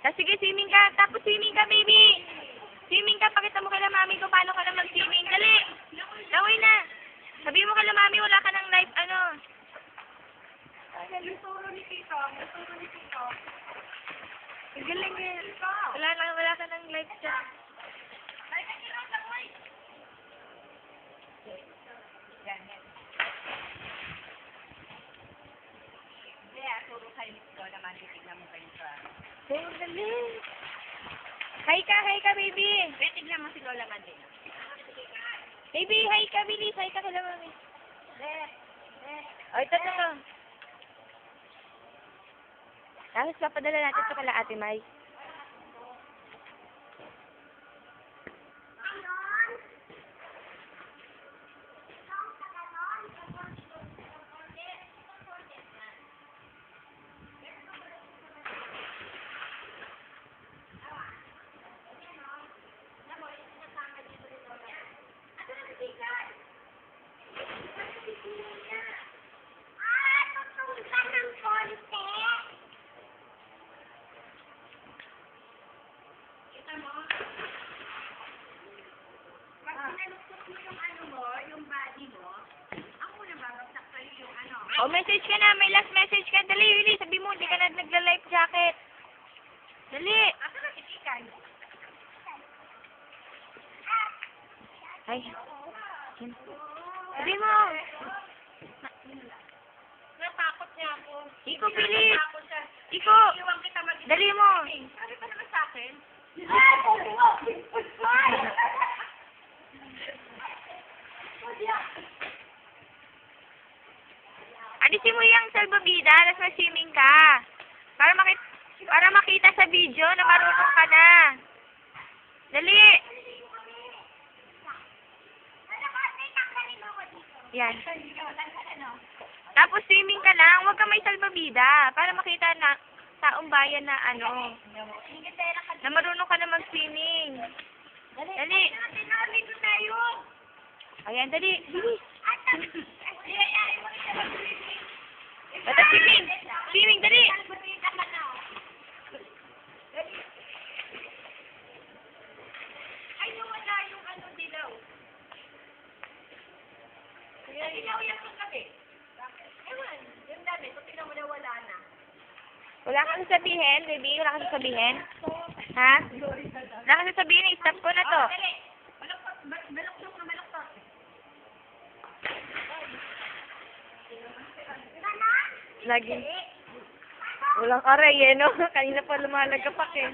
Sige, swimming ka. Tapos swimming ka, baby. Swimming ka. Pakita mo kay mami ko paano ka na mag-swimming. Dali. Laway na. Sabihin mo kay mami, wala ka ng life, ano. Yung turo ni Tito. Ang galing yan. Wala ka ng life dyan. Turo kayo nito naman, titignan mo kayo sa... Oh, dali. Hi ka, baby. Tignan mo si Lola Mandela. Baby, hi ka, bilis. Hi ka kay mami. Oh, ito na. Tapos papadala natin ito kala Ate Mai. Oh, message ka na. May last message ka. Dali, Willie. Sabi mo, hindi ka na nagla-life jacket. Dali. Ay. Sabi mo. Natakot niya ako. Iko, bilis. Natakot siya. Iko. Iwan kita mag- Dali mo. Sabi pa naman sa akin. Alisin mo yung salbabida. Tapos mag-swimming ka. Para makita sa video na marunong ka na. Dali. Yan. Tapos swimming ka lang. Huwag ka may salbabida. Para makita na taong bayan na ano. Na marunong ka na mag-swimming. Dali. Ayan, dali. Basta swimming. Swimming, dali. Ay, wala yung ano dilaw. Dilaw yan sa gabi. Ewan, yung dami, kung tingnan mo na wala na. Wala kang sasabihin, baby. Wala kang sasabihin. Ha? Wala kang sasabihin. I-stop ko na to. Dali. Maluktok na maluktok. Lagi. Walang aray eh, no? Kanina pa lumalagapak eh.